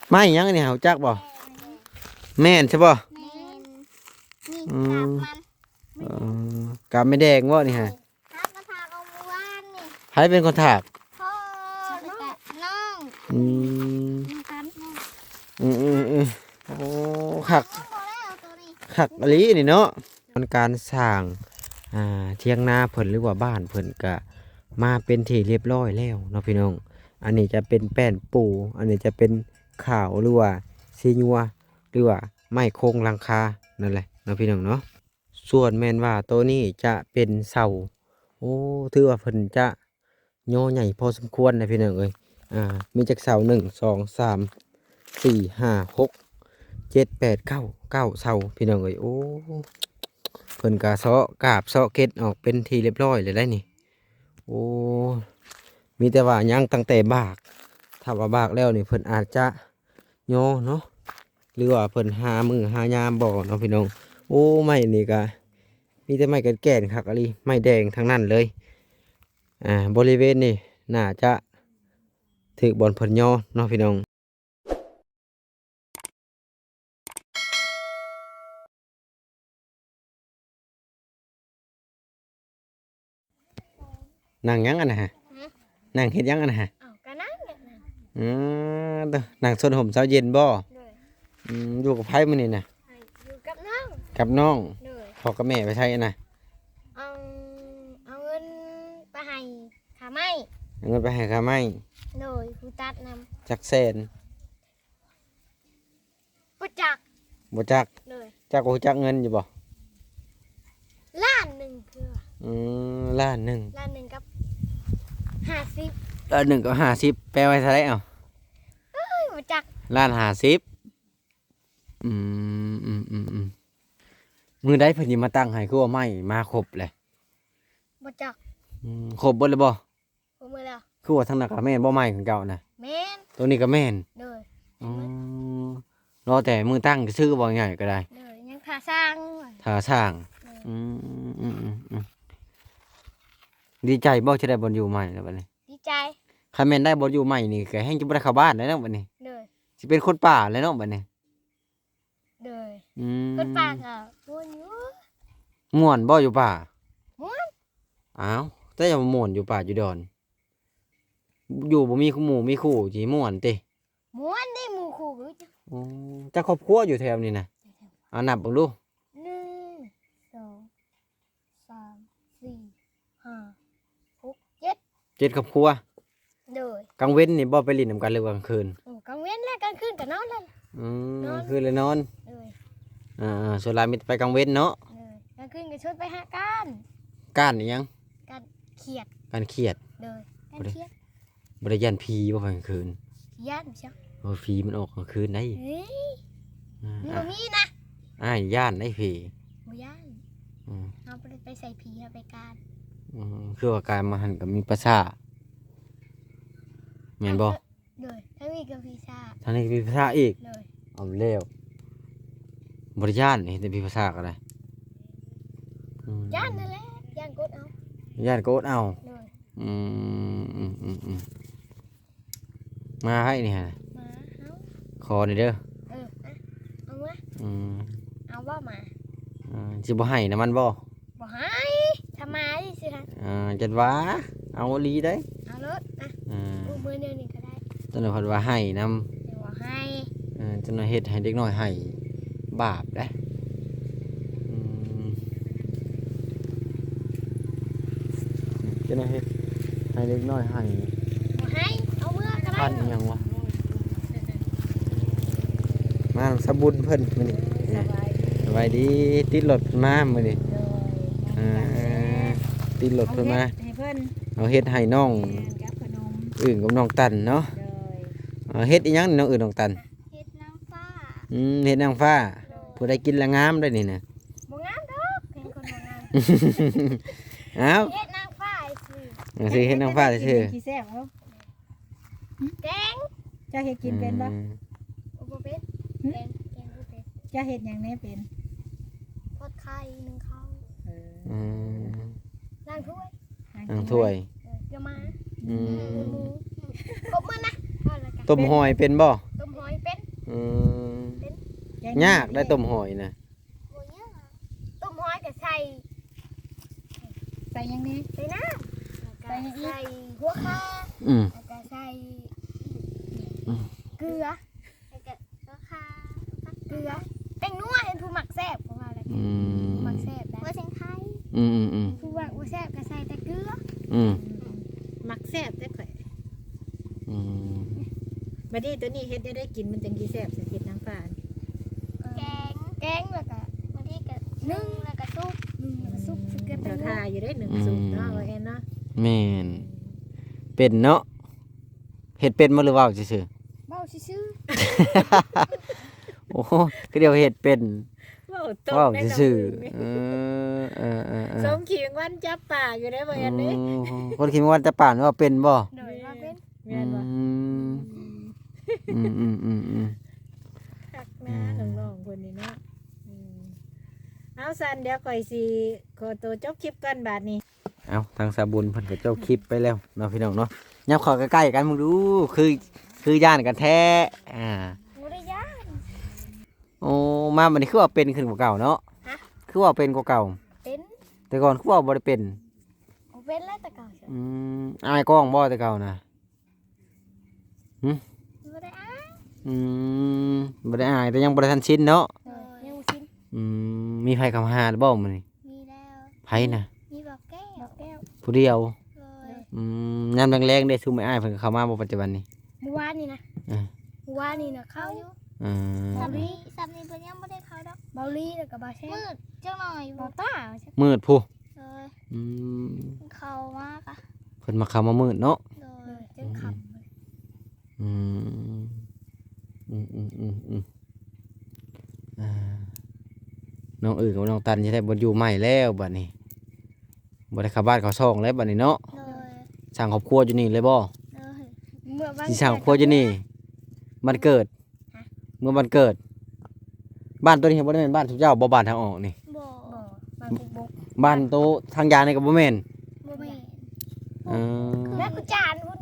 ไม่ยังอันนี้เฮาจักบ่แม่นใช่บ่แม่นนี่กาบมันกาบไม่แดงบ่นี่ฮะ ทับกระทาเอาเมื่อวานนี่ ใครเป็นคนถาก พ่อน้อง อืม น้องกันน้อง โอ้คัก บ่แล้วตัวนี้ คักอหลีนี่เนาะมันการสร้างเที่ยงนาเพิ่นหรือว่าบ้านเพิ่นก็มาเป็นที่เรียบร้อยแล้วเนาะพี่น้องอันนี้จะเป็นแป้นปูอันนี้จะเป็นข้าวหรือว่าซีญัวหรือว่าไม้โครงหลังคานั่นแหละเนาะพี่น้องเนาะส่วนแม่นว่าตัวนี้จะเป็นเสาโอ้ถือว่าเพิ่นจะย่อใหญ่พอสมควรนะพี่น้องเอ้ยมีจักเสา1 2 3 4 5 6 7 8 9 เสาพี่น้องเอ้ยโอ้เพิ่นกะเซาะกาบเซาะเกล็ดออกเป็นทีเรียบร้อยเลยได้นี่โอ้มีแต่ว่ายังตั้งแต่บากถ้าว่าบากแล้วนี่เพิ่นอาจจะย่อเนาะหรือว่าเพิ่นหามือหายามบ่เนาะพี่น้องโอ้ไม้นี่ก็มีแต่ไม้แก่นๆคักอะลีไม้แดงทั้งนั้นเลยบริเวณนี่น่าจะถึกบอนเพิ่นย่อเนาะพี่น้องนั่งยังอันนะฮะนั่งเฮ็ดยังอันนะฮะ เอากระนั่งเนี่ยนะ นั่งสนห่มเช้าเย็นบ่ เลย อยู่กับไผมื้อนี้น่ะ อยู่กับน้อง กับน้อง เลย พ่อกับแม่ไปไทยน่ะ เอาเอาเงินไปให้ขาไม้ เอาเงินไปให้ค่าไม้ เลยผู้ตัดน จักแสน ำประจักษ์ บ่จัก เลย จักบ่จักเงินอยู่บ่ ล้านหนึ่งคือ ล้านหนึ่ง ล้านหนึ่งกับ50ล้านหนึ่งก็50แปลว่าเท่าไหร่เอ้า ประจักษ์ ล้าน50มื้อใดเพิ่นสิมาตั้งให้คือว่าไม้มาครบเลย ประจักษ์ ครบเบิดแล้วบ่ ผมมือแล้ว คือว่าทางนั้นก็แม่นบ่ไม้ของเจ้าน่ะ แม่น ตัวนี้ก็แม่น เลย อ๋อรอแต่มือตั้งชื่อบ่ใหญ่ก็ได้ เลยยังขาสร้าง ถ้าสร้างอืมดีใจบ่จะได้บ่อยู่ใหม่แล้วบัดนี้ ดีใจ คันแม่นได้บ่อยู่ใหม่นี่ก็แฮงจะบ่ได้เข้าบ้านแล้วเนาะบัดนี้ เลย สิเป็นคนป่าแล้วเนาะบัดนี้ เลย อืม คนปากอ่ะพูดอยู่ ม่วนบ่อยู่ป่า ม้วน อ้าวแต่อย่ามาม่วนอยู่ป่าอยู่ดอน อยู่บ่มีหมู่มีคู่สิม่วนติ ม้วนได้หมู่คู่กูจ้ะ อ๋อจักครอบครัวอยู่แถวนี้น่ะเอานับเบิ่งดู 1 2 3 4 5 6 7 7ครอบครัว เลย กลางเว้นนี่บ่ไปเล่นนำกันหรือกลางคืน โอ้กลางเว้นและกลางคืนกับนอนเลย นอน คืนเลยนอน เลย ส่วนหลายมีแต่ไปกลางเว้นเนาะ เลยกลางคืนก็ชวนไปหาก้าน ก้านอีหยัง การเขียด การเครียด เลยการเขียด บ่ได้ยันผีบ่กลางคืน ย่านเชียว ผีมันออกกลางคืนได้ เฮ้ย อ่า มัน อ่ะ บ่มีนะ อ้ายย่านได้ผี บ่ย่าน อืม เอาไปใส่ผีเอาไปการ คือว่าการมาหันกับมีประสาทแม่นบ่ เลยถ้ามีกับพีซ่า ทางนี้มีประสาทอีก เลย เอาแล้วบ่ได้ย่านนี่แต่มีประสาทก็ได้ ย่านนั่นแหละย่านกดเอา ย่านก็อดเอา เลย อืมมาให้นี่ฮะ มาเอา ขอหน่อยเด้อ เอามา อืม เอาว่ามา สิบ่ให้นะมันบ่ บ่ให้ทำไมสิฮะ จัดว่าเอาอีหลีได้ เอารถนะ อ่า ดูมือเดียวนี่ก็ได้ ตอนนั้นเพิ่นว่าให้นำ เดี๋ยวบ่ให้ จนว่าเฮ็ดให้เด็กน้อยให้บาปเด้จนว่าเฮ็ดให้เด็กน้อยให้ บ่ให้เอามือก็ได้ พันอิหยังวะมาสะบุญเพิ่นมื้อนี้สบายดีติดรถเพิ่นมามื้อนี้ติดรถเพิ่นมา ให้เพิ่น เอาเฮ็ดให้น้อง กับขนม อื่นกับน้องตันเนาะ เลย เฮ็ดอีหยังนี่น้องอื่นน้องตัน เฮ็ดน้ำฟ้า เฮ็ดนางฟ้าผู้ใดกินและงามได้นี่นะ บ่งามดอกเป็นคนบ่งาม เอ้า เฮ็ดน้ำฟ้าสิ สิเฮ็ดนางฟ้าซื่อ ขี้แซ่บเนาะ แกง เจ้าเฮ็ดกินเป็นบ่ บ่เป็นเป็นแกงบ่เป็น เจ้าเฮ็ดหยังแหน่เป็น ทอดไข่นึ่งข้าว เออ อืม ล้างถ้วย นางถ้วย เดี๋ยวมา อืม หมูกบมันนะเอาละกัน ต้มหอยเป็นบ่ ต้มหอยเป็น อืม แกง ยากได้ต้มหอยนะ บ่ยากต้มหอยก็ใส่ ใส่หยังแน่ ใส่น้ำแล้วก็ ใส่หยังอีก ใส่หัวข่า อืม แล้วก็ใส่ อืม เกลือแล้วก็หัวข่าเกลือแป้งนัวเป็นผู้หมักแซ่บของเราเลย อืม หมักแซ่บได้หัวเสียงไทย อืมอืมอืม ผู้หมักบ่แซ่บก็ใส่แต่เกลือ อืม มักแซ่บได้ข่อย อืม บัดนี้ตัวนี้เฮ็ดได้กินมันจังสิแซ่บสิเฮ็ดนางฟ้านี่ แกงแล้วก็บางทีก็นึ่งแล้วก็ซุปสุกเกลือแป้ ราง นัว คาอยู่ได้1สูตรเนาะว่าแอนเนาะ แม่นเป็นเนาะเฮ็ดเป็นบ่หรือเว้าซื่อ เบาซื่อ ๆโอ้โหคือเดียวเฮ็ดเป็น เว้าตรง เว้า ได้ ซื่อ ๆ ๆเออ สมขิงวันจับป่าอยู่ได้บ่แอนเด้ คนคิดว่าจะป่านว่าเป็นบ่ ๆโดยว่าเป็น แม่นบ่ อืม คักนะน้องๆคนนี้เนาะเอาสันเดี๋ยวก่อยสิขอตัวจบคลิปก่อนบาดนี้ เอาทางสาบุญเพิ่นก็เจ้าคลิปไปแล้วเนาะพี่น้องเนาะยับเข้าใกล้ๆกันมึงดูคือย่านกันแท้บ่ได้ย่าน โอ้มาบัดนี้คือว่าเป็นขึ้นกว่าเก่าเนาะ ฮะ คือว่าเป็นกว่าเก่า เป็น แต่ก่อนคือว่าบ่ได้เป็น บ่เป็นแล้วแต่เก่าเฉย อายกล้องบ่แต่เก่านะ บ่ได้อ้าง อืมบ่ได้อายแต่ยังบ่ได้ทันชินเนาะ โดยยังบ่ชิน มีไผเข้ามาหาหรือบ่มื้อนี้ มีแล้ว ไผน่ะ มีบอกแก้ว ผู้เดียว เลย ยามแรงๆได้ซุมอ้ายเพิ่นก็เข้ามาบ่ปัจจุบันนี้ เมื่อวานนี่นะ อ่า เมื่อวานนี่นะเข้าอยู่ อืม ซับนี้เพิ่นยังบ่ได้เข้าดอกเบาลีแล้วก็บาแช่มืดจังหน่อยบ่ตาใช่ มืดผู้ เลย อืม เข้ามากอ่ะ เพิ่นมาเข้ามามืดเนาะ เลยจังขับเลย อืมอ่าน้องอื่นกับน้องตันจะได้บ่อยู่ใหม่แล้วบัดนี้บ่ได้เข้าบ้านเข้าช่องแล้วบัดนี้เนาะ เลย สร้างครอบครัวอยู่นี่เลยบ่ เลยเมื่อวัน สิสร้างครอบครัวอยู่นี่มันเกิด เมื่อวันเกิด บ้านตัวนี้บ่ได้แม่นบ้านทุกเจ้าบ่บ้านทางออกนี่ บ่บางบก บ้านโตทางยางนี่ก็บ่แม่น บ่แม่น เออ แล้วกูจานพุ่น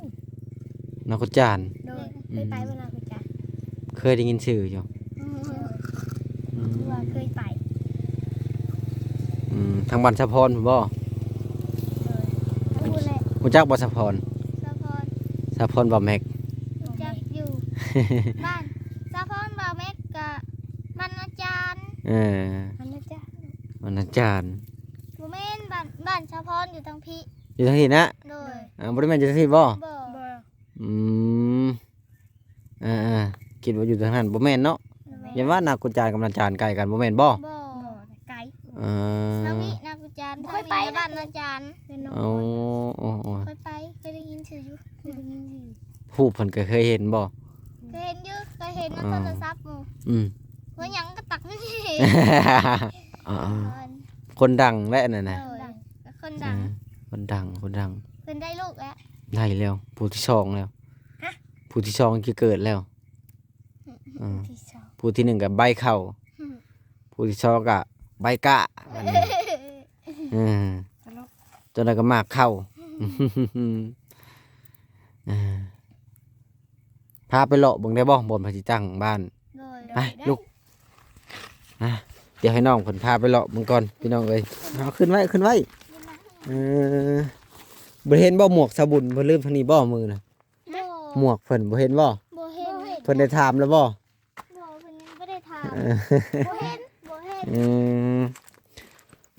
นอกจาน โดยเคยไปเวลากูจาน เคยได้ยินชื่ออยู่ ว่าเคยไป ทางบ้านสะพรบ่ เลยทั้งหมดแหละ รู้จักบ่สะพร สะพร สะพรบ่แม็ก รู้จักอยู่ บ้านสะพรบ่าวแม็กกะบ้านอาจารย์ เออ บ้านอาจารย์ วันอาจารย์ บ่แม่นบ้านสะพรอยู่ทางพี่ อยู่ทางนี้นะ โดย บ่ได้แม่นอยู่ทางนี้บ่ บ่ อืมคิดว่าอยู่ทางนั้นบ่แม่นเนาะอย่าว่านากุจานกับนาจารย์ไกลกันบ่แม่นบ่ บ่ไกล เออ ทางพี่นากุจารย์เคยไปบ้านอาจารย์เป็นน้อง โอ้ เคยไปเคยได้ยินชื่ออยู่เคยได้ยินชื่อ ผู้เพิ่นก็เคยเห็นบ่ เคยเห็นอยู่เคยเห็นในโทรศัพท์หมู่ อืม ว่าหยังก็ตักนี่ คนดังและนั่นน่ะ คนดัง คนดัง เพิ่นได้ลูกแล้ว ได้แล้วผู้ที่สองแล้วผู้ที่สองคือเกิดแล้ว ที่สอง ผู้ที่หนึ่งก็ใบเข้าผู้ที่สองก็ใบกะอันนี้จนนั้นก็มากเข้าพาไปเลาะเบิ่งได้บ่บนพระจิตั้งบ้าน ไปลูกเดี๋ยวให้น้องเพิ่นพาไปเลาะเบิ่งก่อนพี่น้องเอ้ยเอาขึ้นไว้บ่เห็นบ่หมวกสบุญเพิ่นลืมทางนี้บ่มือน่ะหมวกเพิ่นบ่เห็นบ่ บ่เห็น เพิ่นได้ถามแล้วบ่ บ่เพิ่นยังบ่ได้ถามบ่เห็น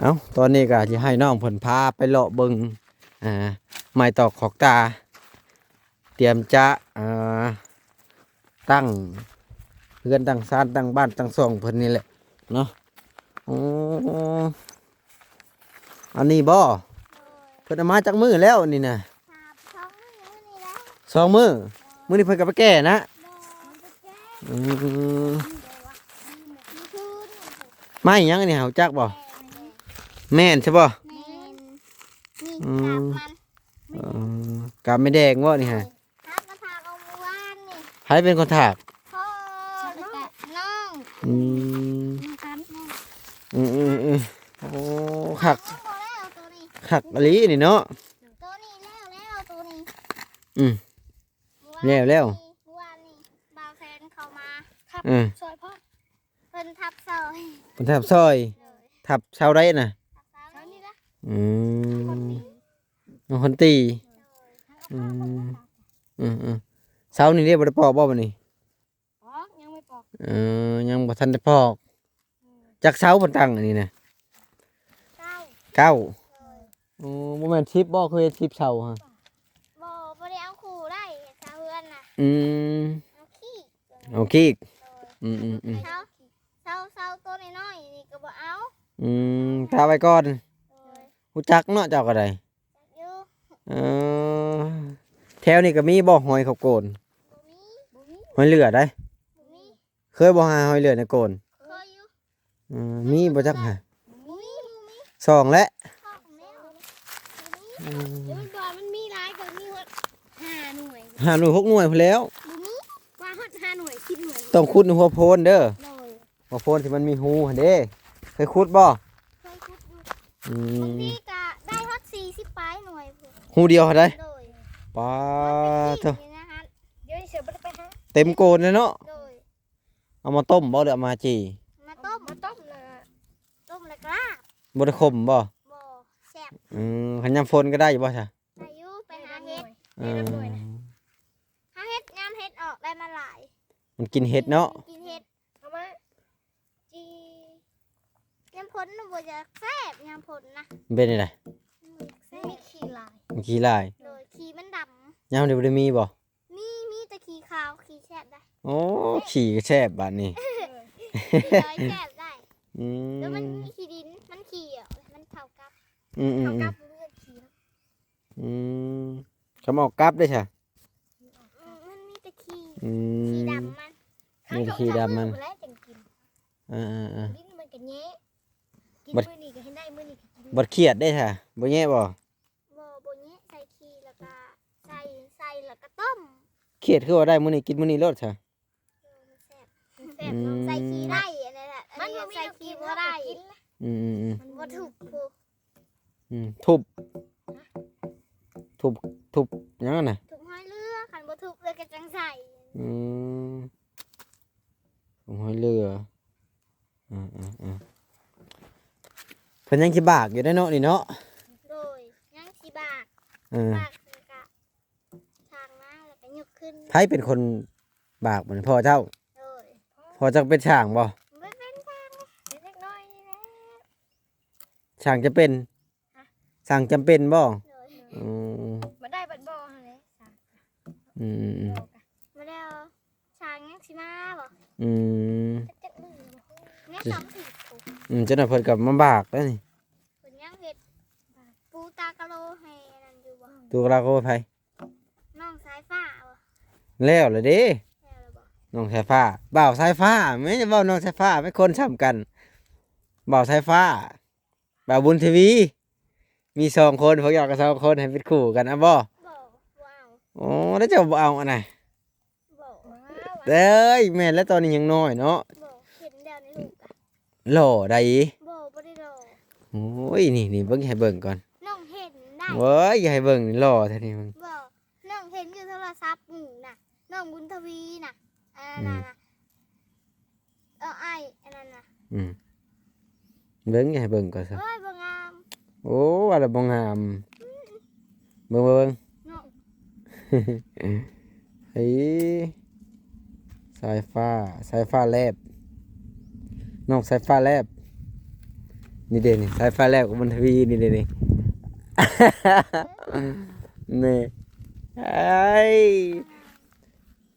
เอาตอนนี้ก็สิให้น้องเพิ่นพาไปเลาะเบิ่งไม้ตอกขอกตา เตรียมจะตั้งเรือนตั้งศาลตั้งบ้านตั้งซ่องเพิ่นนี่แหละเนาะโอ้อันนี้บ่เพิ่นเอามาจากมื้อแล้วนี่น่ะ ถามช่องนี้แล้ว 2 มื้อนี้เพิ่นก็ไปแก้นะ มันจะแก้ อืม มีคืน ไม้หยังอันนี้เฮาจักบ่แม่นใช่บ่ แม่นนี่กากมันกาบไม่แดงบ่นี่ฮะ ถากก็ถากเอาเมื่อวานนี่ ใครเป็นคนถาก พ่อแล้วก็น้อง อืม กันน้อง โอ้ขัก พอแล้วตัวนี้ ขักอลีนี่เนาะ ตัวนี้แล้วตัวนี้ อืม แล้ว เมื่อวานนี่บ่าวแฟนเข้ามาขับ ซอยพ่อเพิ่นทับซอย เพิ่นทับซอย เลย ทับชาวไร่น่ะ ทับซอยนี่ละ อืม คนนี้ น้องคนตี อืมเสานี่เรียกบ่ได้ปอกบ่บัดนี้ อ๋อยังไม่ปอก ยังบ่ทันได้ปอกจักเสาเพิ่นตั้งอันนี้น่ะ เก้า 9 เลย โอ้บ่แม่น10บ่คือ10เสาฮะ บ่ได้เอาขู่ได้ชาวเฮือนน่ะ อืม เอาขี้ โอเคอีก เลย อืม เสาตัวน้อยๆนี่ก็บ่เอา ตาไว้ก่อน เลย ฮู้จักเนาะเจ้าก็ได้ อยู่ เออแถวนี้ก็มีบ่หอยเขาวโกน บ่มี หอยเหลือได้ บ่มี เคยบ่หาหอยเหลือในโกน เคยอยู่ มีบ่จักหา บ่มี สองและ พ่อของแม่บ่มีเดี๋ยวมันบอกมันมีหลายก็มีฮอด5หน่วย หาหน่วย6หน่วยพุ่นแล้ว บ่มีว่าฮอด5หน่วย10หน่วย ต้องขุดในหัวโพนเด้อ เลย หัวโพนที่มันมีหูหั่นเด้เคยขุดบ่ เคยคุดอยู่ อื บาง ม ทีก็ได้ฮอด40ปลายหน่วยพุ่น หูเดียวหั่นได้ เลย ปา มัน เถ เป็น อะ ขี้นี่นะฮะเดี๋ยวนี้เสือบ่ได้ไปหา เต็มโกนเลยเนาะ เลย เอามาต้มบ่หรือเอามาจี มาต้มแล้วก็ลาบ บ่ได้ขมบ่ บ่แซ่บ คันยามฝนก็ได้อยู่บ่ซะ อายุไปหาเห็ด เออ หาเห็ดงามเห็ดออกได้มาหลาย มันกินเห็ดเนาะ กินเห็ดเอามาจียามพ้นน่ะบ่จะแซ่บยามพ้นนะ มันเป็นจังได๋ มีขี้ลาย มันขี้ลาย เลยขี้มันด ยามเดี๋ยวบ่ได้มีบ่ ำมีแต่ขี้ขาวขี้แซ่บได้ โอ้ขี้ก็แซ่บบัดนี้ ขี้ลอยแซ่บได้ อื แล้วมัน ม มีขี้ดินมันขี้อ่ะมันเท่ากับ อืม เท่ากับเลือดขี้นะ เขามาเอากลับได้ใช่ มันมีแต่ขี้ อื ขี้ ม ดำมัน มีแต่ขี้ดำมัน แล้วจังกิน อ่า ลิ้นมันก็แงะกิน บัด มื้อนี้ก็เห็นได้มื้อนี้ก็กิน บัดเครียดได้ใช่บ่แย่บ่ บ่แงะใส่ขี้แล้วก็ใส่แล้วก็ต้ม เครียดคือว่าได้มื้อนี้กินมื้อนี้โลดใช่ มันแซ่บแซ่บเนาะใส่ขี้ได้อันนั้นแหละอันนี้ใส่ขี้บ่ได้ อืม มันบ่ถูกผูก ทุบยังไงน่ะ ถูกห้อยเรือคันบ่ถูกเลยก็จังใส่ อืมผมห้อยเรือเพิ่นยังสิบากอยู่ได้เนาะนี่เนาะ โดยยังสิบาก เออบ ากแล้วก็ทางมาแล้วก็ยกขึ้น ไผเป็นคนบากเหมือนพ่อเจ้า โดย พ่อเจ้าเป็นช่างบ่ มันเป็นทางเล็กน้อยนี่แหละ ช่างจะเป็นช่างจำเป็นบ่ โดย อืม บ่ได้บัดบ่หั่นแหละ อืม บ่ได้เอาทางยังสิมาบ่ อืม จักมือแม่สองสิถูก เจ้าหน้าเพิ่นกับมาบากแล้วนี่ เพิ่นยังเฮ็ดปูตากะโลให้อันนั่นอยู่บ่ ตัวเราก็ไผ น้องสายฟ้าบ่ แล้วล่ะเด้ แล้วล่ะบ่ น้องสายฟ้าบ่าวสายฟ้าไม่ใช่บ่าวน้องสายฟ้าไม่คนซ้ำกันบ่าวสายฟ้าบ่าวบุญทวี มี2คนพวกอยากกับ2คนให้เป็นคู่กันอ่ะบ่ บ่ว้าว โอ้แล้วเจ้าบ่เอาอันไหน บ่ว้าว เด้ยแม่นแล้วตอนนี้ยังน้อยเนาะ บ่เห็นแล้วในลูกอะ หล่อได้ บ่ได้รอ โอ้ยนี่เบิ่งให้เบิ่งก่อน น้องเห็นได้ เว้ยอย่าให้เบิ่งนี่หล่อแท้นี่มึง บ่น้องเห็นอยู่โทรศัพท์หมู่น่ะน้องบุญทวีน่ะอันนั้นน่ะไอ้อันนั้นน่ะ อืมเบิ่งอย่าให้เบิ่งก่อนซะ เอ้ยบ่งาม โอ้ว่าแล้วบ่งามเบิ่ง น้อง เฮ้ยสายฟ้าแลบน้องสายฟ้าแลบนี่เด้นี่สายฟ้าแลบกับบุญทวีนี่เด้นี่ นี่ไอ้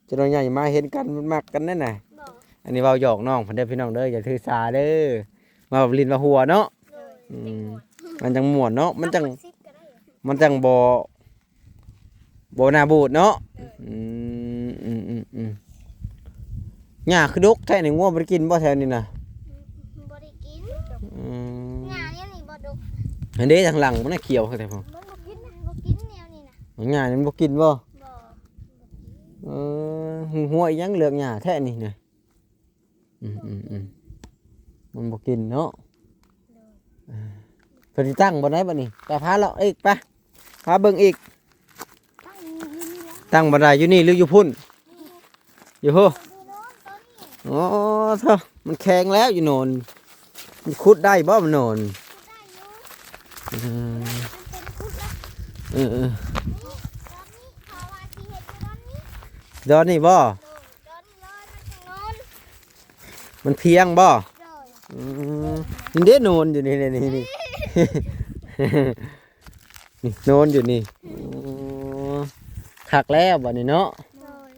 จะน้องใหญ่มาเห็นกันมันมักกันนั่นน่ะ บ่ อันนี้เว้าหยอกน้องเพิ่นเด้อพี่น้องเด้ออย่าถือสาเด้อมาแบบลิ้นมาหัวเนาะ เลย อืมมันจังม่วนเนาะมันจัง ซิปก็ได้ มันจังบ่น่าบูดเนาะหญ้าคือดกแท้นี่งัวบ่ได้กินบ่แถวนี้น่ะ บ่ได้กิน อืม งานนี้นี่บ่ดก อันนี้ทางหลังมันน่ะเขียวแท้พ่อ บ่กินนะบ่กินแนวนี้นะ หญ้านี่มันบ่กินบ่ บ่ หัวอีหยังเหลืองหญ้าแท้นี่น่ะมันบ่กินเนาะเพิ่นสิตั้งบ่ได้บัดนี้ไปพาเลาะอีกไปพาเบิ่งอีก ตั้งอยู่นี่แล้ว ตั้งบันไดอยู่นี่หรืออยู่พุ่นอยู่โห ดูโน้นตัวนี้ อ๋อเถอะมันแข็งแล้วอยู่โนนมันขุดได้บ่มันโนน ได้อยู่ อืม มันเป็นคุดแล้ว เออ นี่ตอนนี้เพราะว่าที่เห็ดอยู่ตอนนี้ ดอนนี่บ่ โดยตอนนี้เลยมันจะนอน มันเพียงบ่ โดย อืมนี่เด้โนนอยู่นี่นี่นี่ นี่โนนอยู่นี่อ๋อคักแล้วบัดนี้เนาะ โดย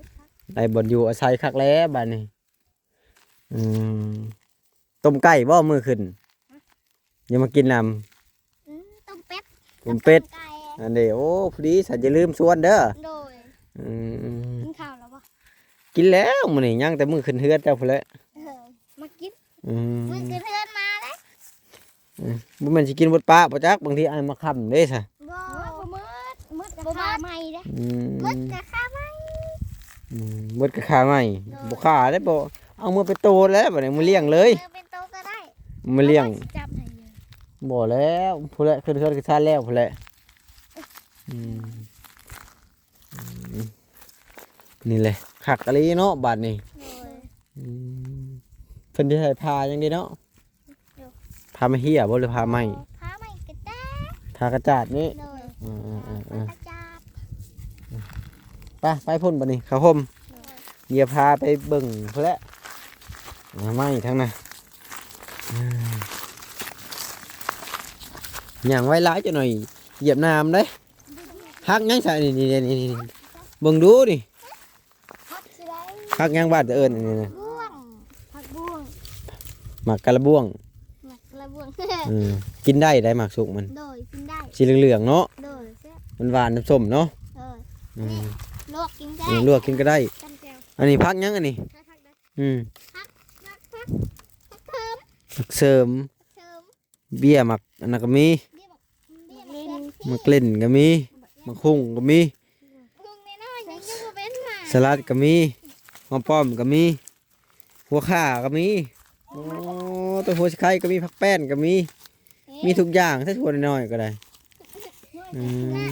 ได้บ่อนอยู่อาศัยคักแล้วบัดนี้อืมต้มไก่บ่มื้อขึ้นอย่ามากินนำ ต้มเป็ด ต้มเป็ด ไก่ อันนี้โอ้พอดีสันอย่าลืมชวนเด้อ โดย อืม กินข้าวแล้วปะ กินแล้วมื้อนี้ยังแต่มื้อขึ้นเฮือนเจ้าพุ่นแหละ มากิน อืม มึงคือเพื่อนมาเลย บ่แม่นสิกินบดปลาบ่จักบางทีอ้ายมาค้ำเด้ซะ บ่มืดกับข้าใหม่เด้ อื มืด ม กับข้าใหม่ เบิดก็ขาใหม่บ่ขาได้บ่เอามือไปโตแล้วบัดนี้มือเลี้ยงเลย เป็นโตก็ได้ มือเลี้ยง จับให้เยอะ บ่แล้วพุ่นแหละขึ้นเฮือนก็ทานแล้วพุ่นแหละอืมนี่แหละคักอะลีเนาะบัดนี้ โดย อืมเพิ่นสิให้พาจังไดเนาะพามาเฮียบ่หรือพาไม้ พาใหม่ก็ได้ พากระจาดนี่ โดย อืม กระจับ ไปพุ่นบัดนี้ครับผมเดี๋ยวพาไปเบิ่งเพิ่นแหละไม้ทั้งนั้นอย่างไว้หลายจังหน่อยเหยียบน้ำเด้ฮักยังใส่นี่เบิ่งดูดิ พักสิได้ ฮักยังบาดจะเอิ้นอันนี้นะ บ่วงพักบ่วง หมักกะละบ้วง หมักกระบ่วง กินได้หมักสุกมัน โดยกินได้ สีเหลืองๆเนาะ โดยเสีย มันหวานน้ำส้มเนาะ โดย อืม ลวกกินได้ ลวกกินก็ได้ จำแจ่ว อันนี้พักยังอันนี้ พักได้ อืม พักเพิ่ม ผักเสริม เสริม เบี้ยหมักอันนั้นก็มี เบี้ยบอก หมักเล่นก็มีหมักหุ่งก็มี ลุงน้อยๆยังจะมาเป็นหมา สลัดก็มีหอมป้อมก็มีหัวข่าก็มีโอ้ตัวหัวไข่ก็มีผักแป้นก็มีมีทุกอย่างถ้าถั่วน้อยๆก็ได้อืม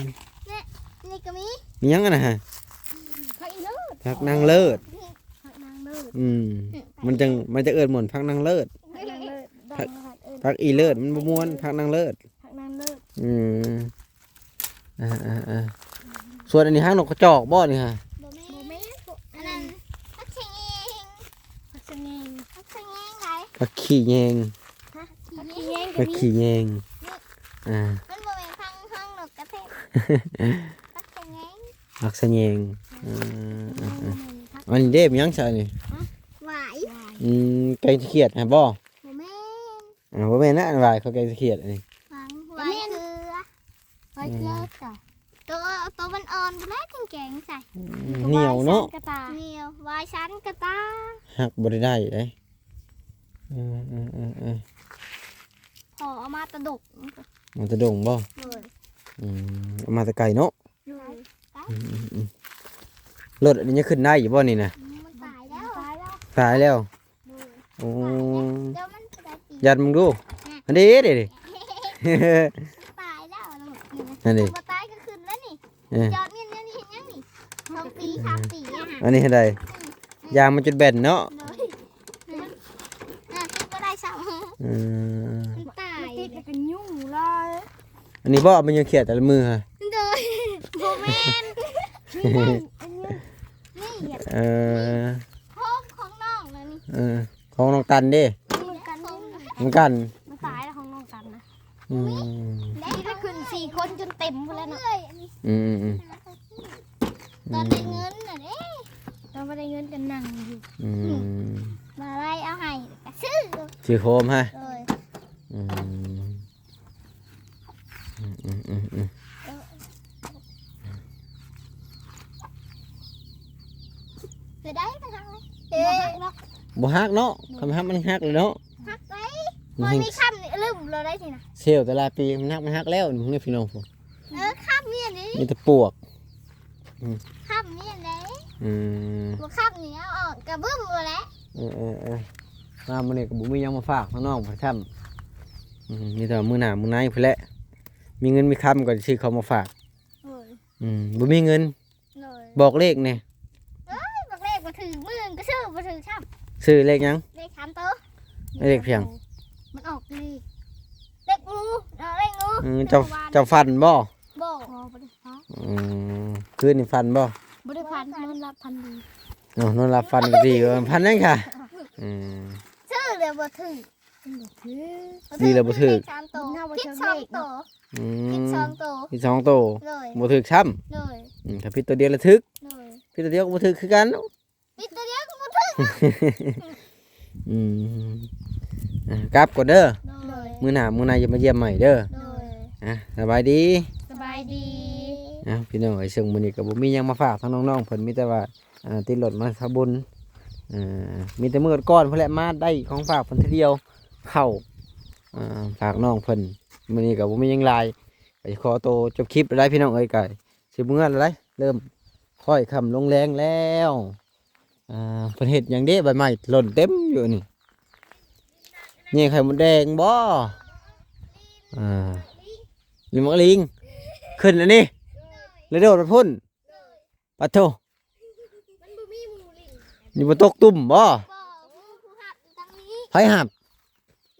นี่ก็มี มีหยังกันนะฮะ ผักอีเลิศ ผักนางเลิศ ผักนางเลิศ มันจะเอิ้นหม่นผักนางเลิศ ผักนางเลิศ ผัก ผักอีเลิศมันบ่ม่วนผักนางเลิศ ผักนางเลิศ อืมส่วนอันนี้ห้างนกกระจอกบ่นี่ฮะ โบเมอันนั้นผักเชงเองผักเชงเองผักเชงเองไหน ผักขี้แยง ผักขี้เอง ผักขี้แยงอ่า มันโบเมพังห้องนกกระเทศผักเชงเอง ผักสะแยงอันนี้เด้มนยังใช่นี่ หวาย แกงเขียดฮะบ่ โบเมน บ่แม่นนะอันวายเขาแกงเขียดอันนี้ ฟังหวายคือหวายคือจ้ะตัวมันอ่อนไปแล้วจริงแกงใส่ เหนียวเนาะ กระตาเหนียววายชั้นกระตา หักบ่ได้เด้พอเอามาตะดุก มันจะโด่งบ่ เลย เอามาแต่ไก่เนาะ เลย รถอันนี้ยังขึ้นได้อยู่บ่นี่นะ มันตายแล้วตายแล้ว ตายแล้ว เลย โอ้ เดี๋ยวมันจะได้ปี ยัดมึงดูอันนี้เด้ดิ ตายแล้ว อันนี้ มาตายก็ขึ้นแล้วนี่ เออ จอดเนี่ยนี่เห็นยังนี่2 ปี 3 ปีอะฮะ อันนี้ให้ได้ยางมันจุดแบนเนาะ เลยก็ได้ซ้ำ อืม มันตายติดกันยุ่งเลย อันนี้บ่มันยังเขียดแต่ละมือฮะ เลยโบแมนนี่เหยียบ เออ โคมของน้องนะนี่ ของน้องตันเด้ มันกัน เหมือนกัน มันตายแล้วของน้องกันนะ อืม นี่ได้ขึ้น4 คนจนเต็มหมดแล้วเนาะ ตอนได้เงินน่ะเด้ตอนไม่ได้เงินกันนั่งอยู่ อืม มาไล่เอาให้ก็ซื้อ ชื่อโคมฮะ เลย อืม ไปได้ไปทางไหนเอ๊ะ บ่ฮักเนาะคำฮักมันฮักเลยเนาะ พักไว้ มัน มัน ให้ มีคำนี่ลืมเราได้ทีนะ เซลล์แต่ละปีมันฮักแล้วนี่พี่น้องผม คำนี่อันนี้ มีแต่ปวก คำนี่อันนี้ อืม ตัวคำนี่เอาออกกระบึ้มเลยแหละ มามื้อนี้ก็บ่มีหยังมาฝากน้องๆพ่อค่ำมีแต่มื้อหน้ามื้อไหนพุ่นแหละมีเงินมีคำก็สิซื้อเขามาฝาก เลย บ่มีเงิน เลย บอกเลขแน่ บอกเลขมาถือมือก็ซื้อมาถือค ซื้อเลขหยัง เลข3ตัว เลขเพียง มันออกเลขงูเลขงู เจ้าฟันบ่ บ่บ่ได้ฟัน คืนนี่ฟันบ่ บ่ได้ฟันนอนรับพันดี นอนหลับฟันก็ดีกว่าพันนั่นค่ะชื่อเดี๋ยวบ่ถึง ดีแล้วบ่ถึก เลข3ตัวคิด2ตัวคิด2ตัว พี่2โต เลย บ่ถึกซ้ำ เลย ถ้าพี่ตัวเดียวละถึก เลย พี่ตัวเดียวก็บ่ถึกคือกัน ปิดตัวเดียวก็บ่ถึง กลับก่อนเด้อ เลย มื้อหน้าอย่ามาเยี่ยมใหม่เด้อ เลย สบายดี สบายดี พี่น้องไอ้ซึ่งมื้อนี้ก็บ่มีหยังมาฝากทั้งน้องๆเพิ่นมีแต่ว่าติดรถมาทำบุญมีแต่มื้อก่อนเพิ่นแหละมาได้ของฝากเพิ่นทีเดียวเข้าฝากน้องเพิ่นมื้อนี้ก็บ่มีหยังหลายก็สิขอตัวจบคลิปแล้วได้พี่น้องเอ้ยก็สิมื้อแล้วได้เริ่มค่อยค่ำลงแรงแล้วเพิ่นเฮ็ดหยังเด้ใบไม้หล่นเต็มอยู่นี่นี่ไข่มดแดงบ่ลิงมักลิงขึ้นแล้วนี่แล้วโดดไปพุ่นปะโถ มันบ่มีหมูลิง นี่บ่ตกตุ่มบ่ บ่ผู้หับอยู่ทางนี้ ไผหับ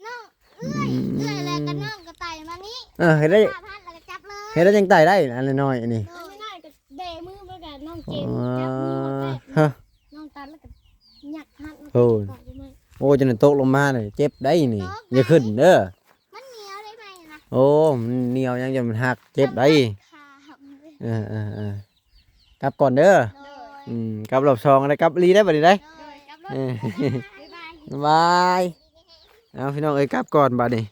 น้องเอ้ยแล้วก็น้องก็ไต่มานี้ เฮ็ดได้ พาพันแล้วก็จับเลย เฮ็ดได้จังไตได้อันน้อยๆอันนี้ ง่ายๆก็เดมือเหมือนกันน้องเจ อ๋ ม อ จับมือหมดเลย ฮะ น้องตันแล้วก็หยักหัน โอ้ย โอ้จนตกลงมาเลยเจ็บได้นี่อย่าขึ้นเด้อ มันเหนียวได้ไหมนะ โอ้มันเหนียวยังจะมันหักเจ็บได้ ขาหักเลย กลับก่อนเด้อ เลย กลับรอบสองอะไรกลับรีได้บ่ได้ เลยกับรถ เออ บ๊ายบาย บายเอาพี่น้องเอ้ยกลับก่อนบัดนี้